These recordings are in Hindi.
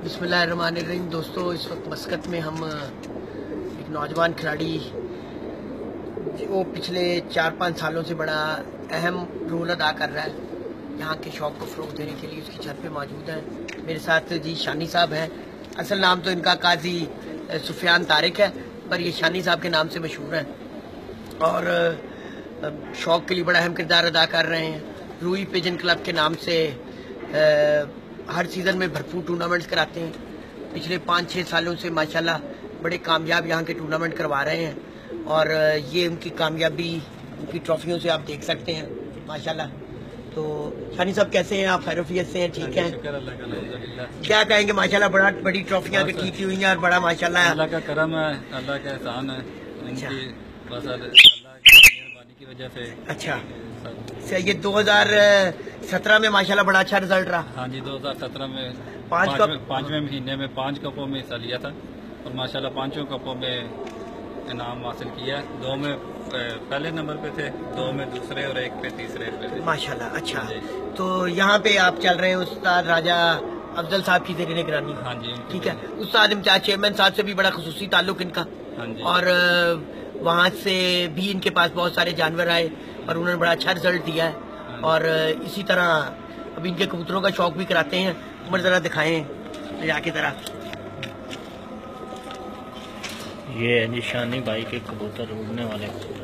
बिस्मिल्लाहिर्रहमानिर्रहीम। दोस्तों, इस वक्त मस्कत में हम एक नौजवान खिलाड़ी वो पिछले 4-5 सालों से बड़ा अहम रोल अदा कर रहा है यहाँ के शौक़ को फ़रोग़ देने के लिए उसकी छत पे मौजूद है। मेरे साथ जी शानी साहब हैं। असल नाम तो इनका काजी सुफियान तारिक है, पर ये शानी साहब के नाम से मशहूर हैं और शौक़ के लिए बड़ा अहम किरदार अदा कर रहे हैं। रूई पिजन क्लब के नाम से हर सीज़न में भरपूर टूर्नामेंट्स कराते हैं। पिछले 5-6 सालों से माशाल्लाह बड़े कामयाब यहाँ के टूर्नामेंट करवा रहे हैं और ये उनकी कामयाबी उनकी ट्रॉफियों से आप देख सकते हैं माशाल्लाह। तो शानी साहब कैसे हैं आप? खैरियत से हैं? ठीक हैं? क्या कहेंगे? माशाल्लाह बड़ी ट्रॉफियाँ जीती हुई हैं और बड़ा माशाल्लाह अल्लाह का करम है, अल्लाह का एहसान है इनकी, बस अल्लाह की मेहरबानी की वजह से। अच्छा, ये 2017 में माशाल्लाह बड़ा अच्छा रिजल्ट रहा। हाँ जी, 2017 में पाँचवें महीने में 5 कपों में हिस्सा लिया था और माशाल्लाह 5 कपों में इनाम हासिल किया। 2 में पहले नंबर पे थे, 2 में दूसरे और 1 पे तीसरे पे थे माशाल्लाह। अच्छा, तो यहाँ पे आप चल रहे हैं उस्ताद राजा अफजल साहब की ज़ेर निगरानी? हाँ जी, ठीक है। उस्ताद इम्तियाज चेयरमैन साहब से भी बड़ा खुसूसी ताल्लुक इनका। हाँ जी। और वहाँ से भी इनके पास बहुत सारे जानवर आए और उन्होंने बड़ा अच्छा रिजल्ट दिया है। और इसी तरह अब इनके कबूतरों का शौक भी कराते हैं। उमर जरा दिखाएं जाके तरह। ये है निशानी भाई के कबूतर, उड़ने वाले कबूतर।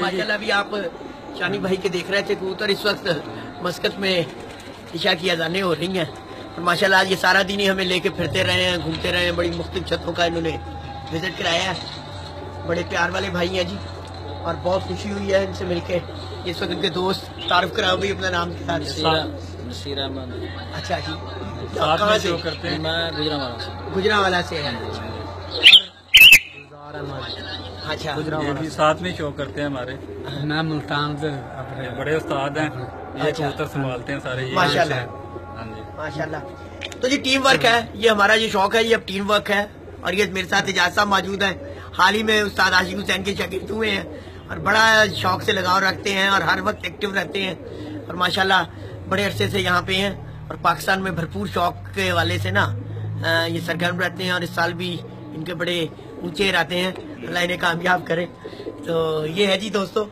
माशाल्लाह अभी आप शानी भाई के देख रहे थे कबूतर। इस वक्त मस्कत में इशा की अजानें हो रही हैं और माशाल्लाह आज ये सारा दिन ही हमें लेके फिरते रहे हैं, घूमते रहे हैं। बड़ी मुख्तलिफ छतों का इन्होंने विजिट कराया है। बड़े प्यार वाले भाई हैं जी और बहुत खुशी हुई है इनसे मिलके। इस वक्त इनके दोस्त तारुफ कराओ भाई अपना नाम के साथ। नसीर अहमद। अच्छा जी, कहाँ से करते हैं? मैं गुजरांवाला से है। अच्छा, ये भी साथ में शो करते हैं हमारे। मैं मुल्तान से ये बड़े उस्ताद हैं, ये अच्छा। कबूतर संभालते हैं सारे। माशाल्लाह। हाँ जी, माशाल्लाह। तो जी टीम वर्क है, ये हमारा जो शौक है ये अब टीम वर्क है। और ये मेरे साथ इजाज़ साहब मौजूद हैं। हाल ही में उस्ताद आशिक हुसैन के शागिर्द हुए हैं और बड़ा शौक से लगाव रखते हैं और हर वक्त एक्टिव रहते हैं और माशाल्लाह बड़े अरसे से यहाँ पे हैं और पाकिस्तान में भरपूर शौक के हवाले से ना ये सरगर्म रहते हैं और इस साल भी इनके बड़े ऊंचे रहते हैं। अल्लाह इन्हें कामयाब करे। तो ये है जी दोस्तों।